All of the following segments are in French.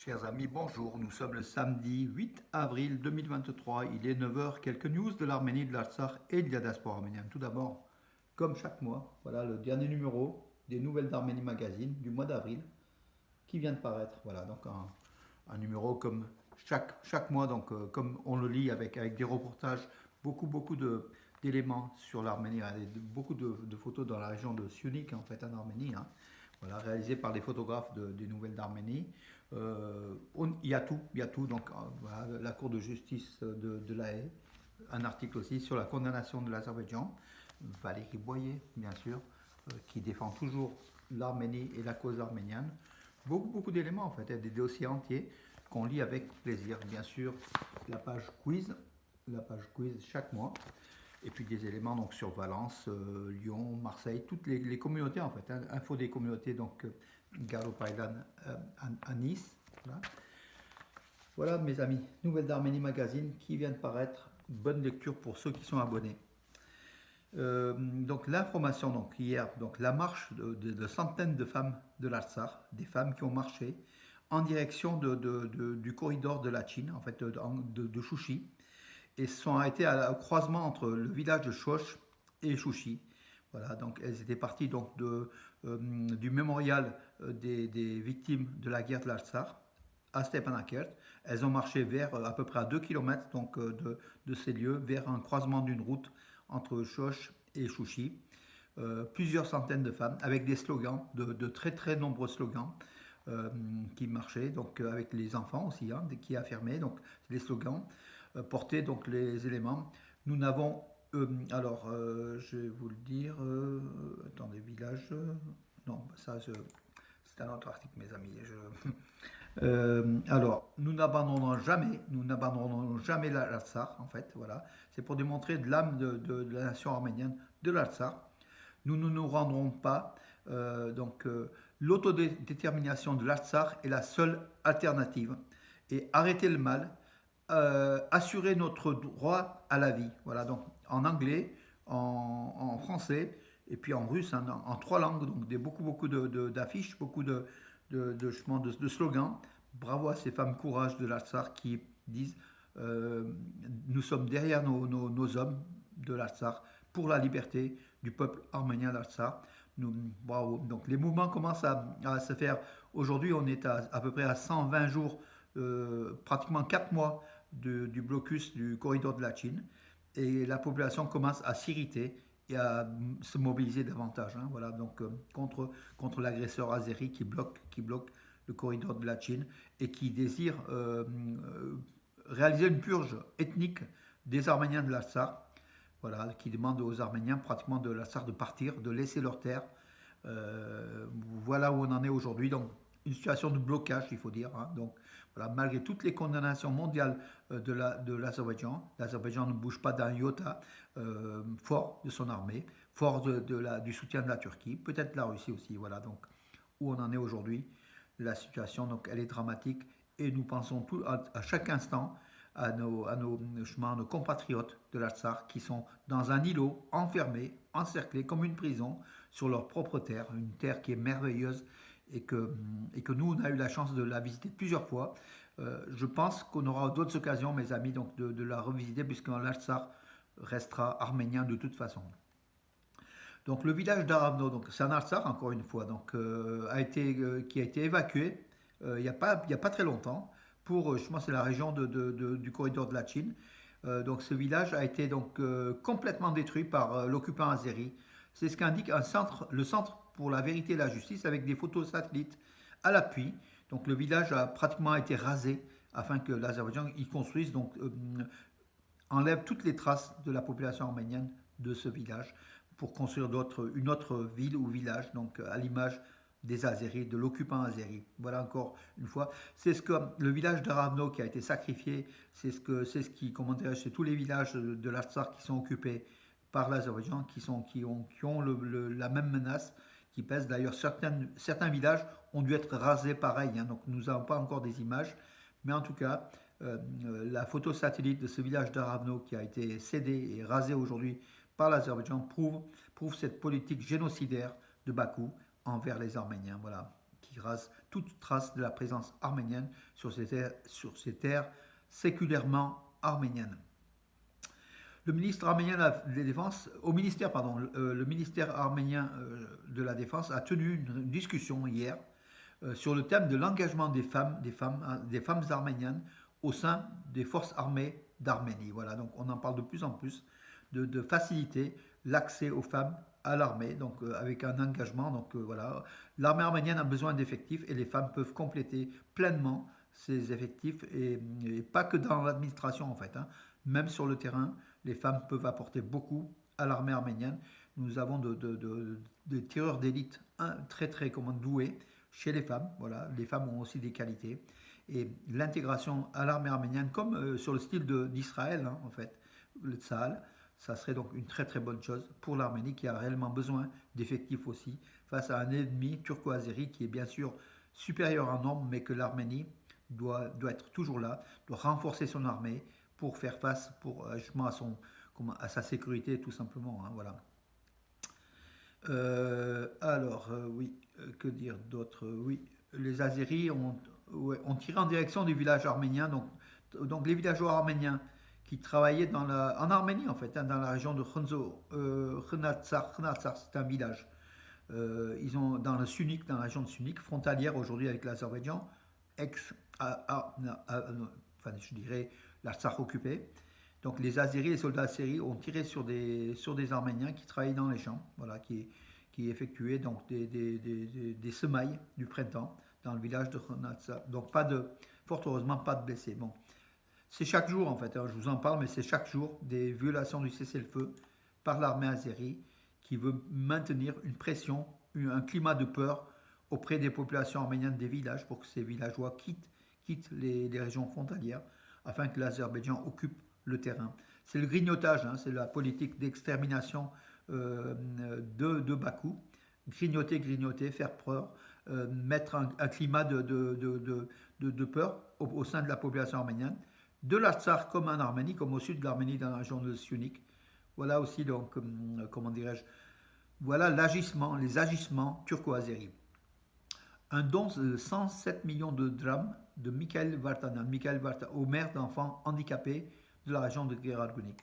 Chers amis, bonjour. Nous sommes le samedi 8 avril 2023. Il est 9 heures. Quelques news de l'Arménie, de l'Artsakh et de la diaspora arménienne. Tout d'abord, comme chaque mois, voilà le dernier numéro des Nouvelles d'Arménie Magazine du mois d'avril qui vient de paraître. Voilà, donc un numéro comme chaque mois, donc comme on le lit avec des reportages, beaucoup d'éléments sur l'Arménie, hein, beaucoup de photos dans la région de Syunik, en fait, en Arménie. Hein. Voilà, réalisé par des photographes des Nouvelles d'Arménie. Il y a tout. Donc, voilà, la Cour de justice de La Haye, un article aussi sur la condamnation de l'Azerbaïdjan, Valérie Boyer, bien sûr, qui défend toujours l'Arménie et la cause arménienne. Beaucoup d'éléments, en fait, des dossiers entiers qu'on lit avec plaisir. Bien sûr, la page quiz chaque mois. Et puis des éléments donc sur Valence, Lyon, Marseille, toutes les communautés en fait. Hein. Info des communautés, donc Galo Paylan à Nice. Voilà. Voilà mes amis, Nouvelles d'Arménie Magazine qui vient de paraître. Bonne lecture pour ceux qui sont abonnés. Donc l'information, donc hier, donc la marche de centaines de femmes de l'Artsakh, des femmes qui ont marché en direction du corridor de la Chine, en fait de Chouchi, et sont arrêtées au croisement entre le village de Choch et Chouchi. Voilà, donc elles étaient parties donc du mémorial des victimes de la guerre de l'Artsakh à Stepanakert. Elles ont marché vers à peu près à 2 km donc, de ces lieux, vers un croisement d'une route entre Choch et Chouchi. Plusieurs centaines de femmes avec des slogans, de très nombreux slogans qui marchaient, donc avec les enfants aussi, hein, qui affirmaient donc les slogans, portaient donc les éléments. Nous n'avons je vais vous le dire. Attendez, village. Non, ça, c'est un autre article, mes amis. Alors, nous n'abandonnerons jamais l'Artsakh, en fait, voilà. C'est pour démontrer de l'âme de la nation arménienne de l'Artsakh. Nous ne nous rendrons pas. L'autodétermination de l'Artsakh est la seule alternative. Et arrêter le mal, assurer notre droit à la vie. Voilà, donc en anglais, en français et puis en russe, hein, en trois langues, donc beaucoup d'affiches, beaucoup de slogans. Bravo à ces femmes courage de l'Artsakh qui disent nous sommes derrière nos hommes de l'Artsakh pour la liberté du peuple arménien d'Artsakh. Bravo. Donc les mouvements commencent à se faire. Aujourd'hui, on est à peu près à 120 jours, pratiquement 4 mois du blocus du corridor de la Chine. Et la population commence à s'irriter et à se mobiliser davantage. Hein, voilà, donc contre l'agresseur azéri qui bloque le corridor de la Chine et qui désire réaliser une purge ethnique des Arméniens de l'Artsakh. Voilà, qui demande aux Arméniens pratiquement de l'Artsakh de partir, de laisser leur terre. Voilà où on en est aujourd'hui. Donc une situation de blocage, il faut dire. Hein. Donc voilà, malgré toutes les condamnations mondiales de l'Azerbaïdjan, l'Azerbaïdjan ne bouge pas d'un iota, fort de son armée, fort du soutien de la Turquie, peut-être la Russie aussi. Voilà donc où on en est aujourd'hui. La situation, donc, elle est dramatique et nous pensons à chaque instant à nos compatriotes de l'Artsakh qui sont dans un îlot, enfermés, encerclés comme une prison sur leur propre terre, une terre qui est merveilleuse et que nous, on a eu la chance de la visiter plusieurs fois. Je pense qu'on aura d'autres occasions, mes amis, donc de la revisiter puisque l'Artsakh restera arménien de toute façon. Donc le village d'Aravno, donc c'est un Artsakh encore une fois, donc qui a été évacué il n'y a pas très longtemps pour justement c'est la région du corridor de la Chine. Donc ce village a été donc complètement détruit par l'occupant azéri. C'est ce qu'indique le centre pour la vérité et la justice avec des photos satellites à l'appui. Donc le village a pratiquement été rasé afin que l'Azerbaïdjan y construise donc enlève toutes les traces de la population arménienne de ce village pour construire une autre ville ou village, donc à l'image des Azéris, de l'occupant azéri. Voilà encore une fois. C'est ce que le village d'Aravno qui a été sacrifié, c'est ce qui, comment dirais-je, c'est tous les villages de l'Artsakh qui sont occupés par l'Azerbaïdjan, qui ont la même menace, qui pèsent. D'ailleurs, certains villages ont dû être rasés pareil, hein, donc nous n'avons pas encore des images, mais en tout cas, la photo satellite de ce village d'Aravno qui a été cédé et rasé aujourd'hui par l'Azerbaïdjan prouve cette politique génocidaire de Bakou envers les Arméniens, voilà, qui rase toute trace de la présence arménienne sur ces terres séculairement arméniennes. Le ministre arménien de la Défense, au ministère, pardon, le ministère arménien de la Défense a tenu une discussion hier sur le thème de l'engagement des femmes arméniennes au sein des forces armées d'Arménie. Voilà, donc on en parle de plus en plus de faciliter l'accès aux femmes à l'armée, donc avec un engagement. Donc voilà, l'armée arménienne a besoin d'effectifs et les femmes peuvent compléter pleinement ces effectifs et pas que dans l'administration en fait, hein. Même sur le terrain, les femmes peuvent apporter beaucoup à l'armée arménienne. Nous avons des tireurs d'élite très très doués chez les femmes. Voilà, les femmes ont aussi des qualités. Et l'intégration à l'armée arménienne, comme sur le style d'Israël, hein, en fait, le Tsahal, ça serait donc une très très bonne chose pour l'Arménie qui a réellement besoin d'effectifs aussi face à un ennemi turco-azéri qui est bien sûr supérieur en nombre, mais que l'Arménie doit être toujours là, doit renforcer son armée pour faire face justement à sa sécurité tout simplement. Hein, voilà. Oui, que dire d'autre. Oui, les Azéris ont tiré en direction du village arménien. Donc les villageois arméniens qui travaillaient en Arménie en fait, hein, dans la région de Khenatsar, c'est un village. Ils ont dans le Sunik, dans la région de Sunik, frontalière aujourd'hui avec l'Azerbaïdjan, enfin je dirais l'Artsakh occupé. Donc les Azéris, les soldats azéris ont tiré sur des Arméniens qui travaillaient dans les champs, voilà, qui effectuaient donc des semailles du printemps dans le village de Khenatsar. Donc fort heureusement pas de blessés. Bon, c'est chaque jour en fait, hein, je vous en parle, mais c'est chaque jour des violations du cessez-le-feu par l'armée azérie qui veut maintenir une pression, un climat de peur auprès des populations arméniennes des villages pour que ces villageois quittent les régions frontalières afin que l'Azerbaïdjan occupe le terrain. C'est le grignotage, hein, c'est la politique d'extermination de Bakou. Grignoter, faire peur, mettre un climat de peur au sein de la population arménienne, de l'Artsakh comme en Arménie, comme au sud de l'Arménie dans la région de Syunik. Voilà aussi donc, comment dirais-je, voilà les agissements turco-azéris. Un don de 107 millions de drams de Mikhail Vartanyan, au maire d'enfants handicapés de la région de Geralgunik.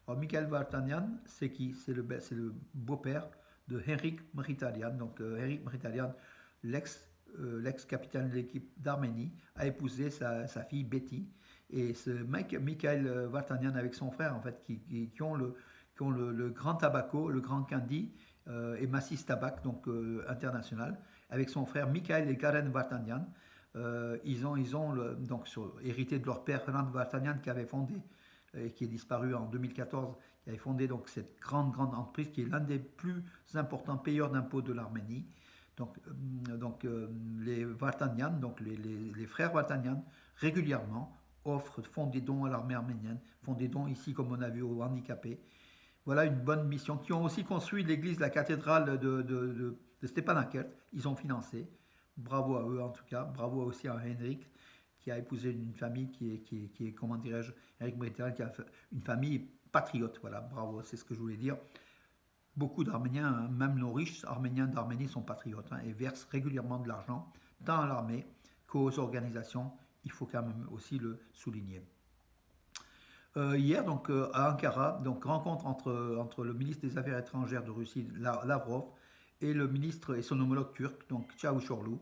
Alors Mikhail Vartanyan, c'est qui? C'est le beau-père de Henrik Mkhitaryan. Donc Henrik Mkhitaryan, l'ex-capitaine de l'équipe d'Arménie, a épousé sa fille Betty. Et ce Mikhail Vartanyan avec son frère, en fait, qui ont le grand tabaco, le grand candy et Massis Tabac, donc international, avec son frère Mikhail et Karen Vartanyan. Ils ont donc hérité de leur père Hrant Vartanyan qui avait fondé, qui est disparu en 2014, qui avait fondé donc cette grande entreprise qui est l'un des plus importants payeurs d'impôts de l'Arménie. Donc les Vartanyan, donc les frères Vartanyan, régulièrement font des dons à l'armée arménienne, font des dons ici comme on a vu aux handicapés. Voilà une bonne mission. Qui ont aussi construit l'église, la cathédrale de Stepanakert. Ils ont financé. Bravo à eux en tout cas. Bravo aussi à Henrik qui a épousé une famille qui est comment dirais-je, Henrik Mkhitaryan qui a une famille patriote. Voilà, bravo, c'est ce que je voulais dire. Beaucoup d'Arméniens, hein, même nos riches Arméniens d'Arménie sont patriotes, hein, et versent régulièrement de l'argent, tant à l'armée qu'aux organisations. Il faut quand même aussi le souligner. Hier, donc, à Ankara, donc, rencontre entre le ministre des Affaires étrangères de Russie, Lavrov, et le ministre et son homologue turc, donc Çavuşoğlu.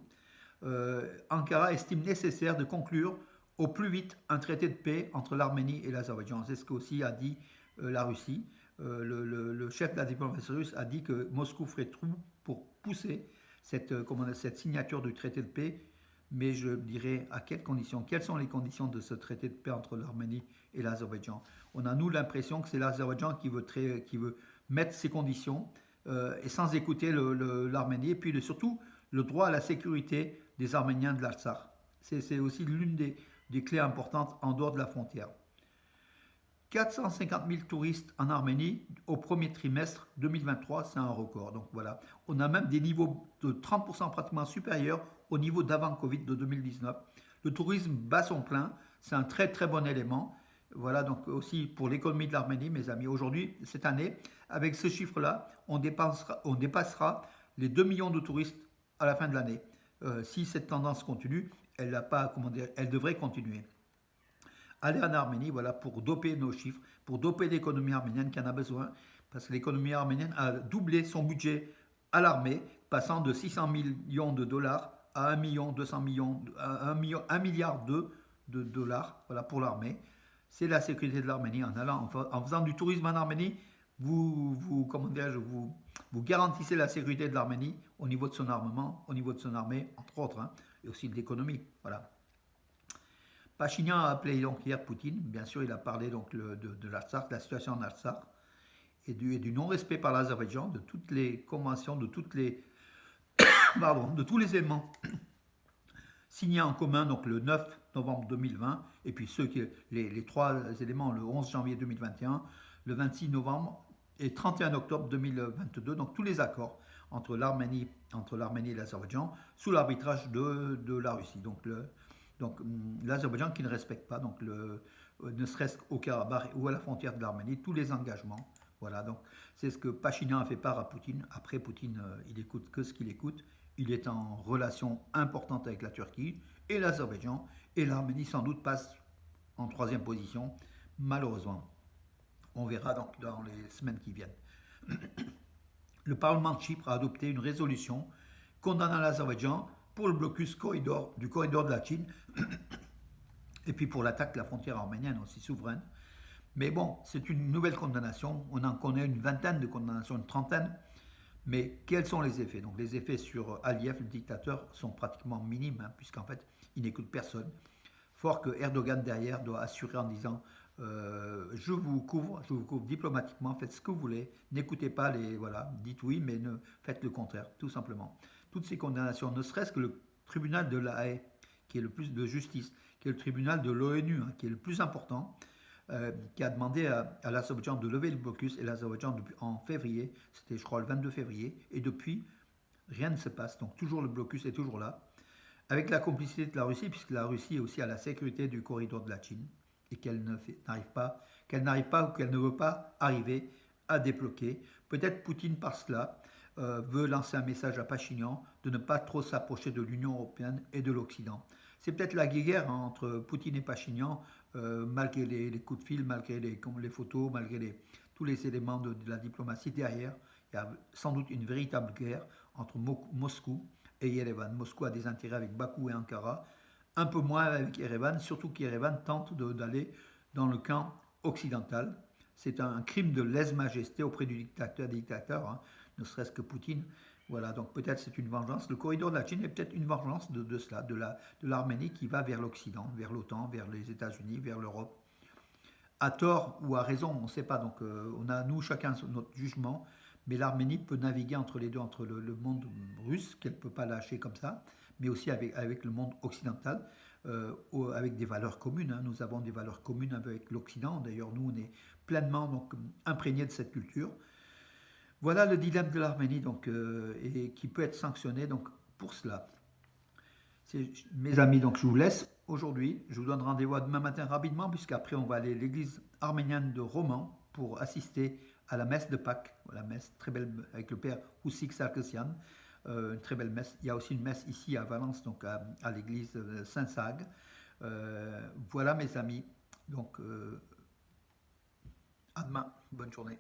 Ankara estime nécessaire de conclure au plus vite un traité de paix entre l'Arménie et l'Azerbaïdjan. C'est ce qu'aussi a dit la Russie. Le chef de la diplomatie russe a dit que Moscou ferait tout pour pousser cette signature du traité de paix. Mais je dirais à quelles conditions? Quelles sont les conditions de ce traité de paix entre l'Arménie et l'Azerbaïdjan? On a, nous, l'impression que c'est l'Azerbaïdjan qui veut mettre ces conditions et sans écouter l'Arménie. Et puis surtout, le droit à la sécurité des Arméniens de l'Artsakh. C'est aussi l'une des clés importantes en dehors de la frontière. 450 000 touristes en Arménie au premier trimestre 2023, c'est un record. Donc voilà, on a même des niveaux de 30% pratiquement supérieurs au niveau d'avant Covid de 2019. Le tourisme bat son plein, c'est un très très bon élément. Voilà, donc aussi pour l'économie de l'Arménie, mes amis. Aujourd'hui, cette année, avec ce chiffre-là, on dépassera les 2 millions de touristes à la fin de l'année. si cette tendance continue, elle n'a pas, comment dire, elle devrait continuer. Aller en Arménie, voilà, pour doper nos chiffres, pour doper l'économie arménienne qui en a besoin, parce que l'économie arménienne a doublé son budget à l'armée, passant de 600 millions de dollars à 1 million 200 millions, à 1 milliard de dollars, voilà, pour l'armée. C'est la sécurité de l'Arménie en allant, en faisant du tourisme en Arménie, comment vous garantissez la sécurité de l'Arménie au niveau de son armement, au niveau de son armée, entre autres, hein, et aussi de l'économie, voilà. Pachinian a appelé donc hier Poutine. Bien sûr, il a parlé donc de l'Artsakh, de la situation en Artsakh et du non-respect par l'Azerbaïdjan de toutes les conventions, de tous les éléments signés en commun donc le 9 novembre 2020 et puis les trois éléments le 11 janvier 2021, le 26 novembre et 31 octobre 2022. Donc tous les accords entre l'Arménie et l'Azerbaïdjan sous l'arbitrage de la Russie. Donc l'Azerbaïdjan qui ne respecte pas, ne serait-ce qu'au Karabakh ou à la frontière de l'Arménie, tous les engagements. Voilà, donc c'est ce que Pachinian a fait part à Poutine. Après, Poutine, il écoute que ce qu'il écoute. Il est en relation importante avec la Turquie et l'Azerbaïdjan. Et l'Arménie, sans doute, passe en troisième position, malheureusement. On verra donc dans les semaines qui viennent. Le Parlement de Chypre a adopté une résolution condamnant l'Azerbaïdjan pour le blocus du corridor de la Chine et puis pour l'attaque de la frontière arménienne aussi souveraine. Mais bon, c'est une nouvelle condamnation. On en connaît une vingtaine de condamnations, une trentaine. Mais quels sont les effets? Donc les effets sur Aliyev, le dictateur, sont pratiquement minimes, hein, puisqu'en fait, il n'écoute personne. Fort que Erdogan derrière doit assurer en disant je vous couvre diplomatiquement, faites ce que vous voulez, n'écoutez pas voilà, dites oui, mais faites le contraire, tout simplement. Toutes ces condamnations, ne serait-ce que le tribunal de la Haye, qui est le plus de justice, qui est le tribunal de l'ONU, hein, qui est le plus important, qui a demandé à l'Azerbaïdjan de lever le blocus, et l'Azerbaïdjan en février, c'était je crois le 22 février, et depuis, rien ne se passe, donc toujours le blocus est toujours là, avec la complicité de la Russie, puisque la Russie est aussi à la sécurité du corridor de la Chine, et qu'elle n'arrive pas ou qu'elle ne veut pas arriver à débloquer. Peut-être Poutine par cela veut lancer un message à Pachinian de ne pas trop s'approcher de l'Union européenne et de l'Occident. C'est peut-être la guerre hein, entre Poutine et Pachinian, malgré les coups de fil, malgré les photos, malgré tous les éléments de la diplomatie derrière. Il y a sans doute une véritable guerre entre Moscou et Yerevan. Moscou a des intérêts avec Bakou et Ankara, un peu moins avec Yerevan, surtout qu'Yerevan tente d'aller dans le camp occidental. C'est un crime de lèse-majesté auprès du dictateur, hein, ne serait-ce que Poutine. Voilà, donc peut-être c'est une vengeance. Le corridor de la Chine est peut-être une vengeance de cela, de l'Arménie qui va vers l'Occident, vers l'OTAN, vers les États-Unis, vers l'Europe. À tort ou à raison, on ne sait pas. Donc on a, nous, chacun notre jugement. Mais l'Arménie peut naviguer entre les deux, entre le monde russe, qu'elle ne peut pas lâcher comme ça, mais aussi avec le monde occidental, avec des valeurs communes. Hein. Nous avons des valeurs communes avec l'Occident. D'ailleurs, nous, on est pleinement donc, imprégnés de cette culture. Voilà le dilemme de l'Arménie, et qui peut être sanctionné donc, pour cela. Mes amis, donc je vous laisse aujourd'hui. Je vous donne rendez-vous demain matin rapidement, puisqu'après on va aller à l'église arménienne de Roman pour assister à la messe de Pâques. La messe très belle avec le père Oussik Sarkisian. Une très belle messe. Il y a aussi une messe ici à Valence, donc à l'église Saint-Sag. Voilà mes amis. Donc à demain. Bonne journée.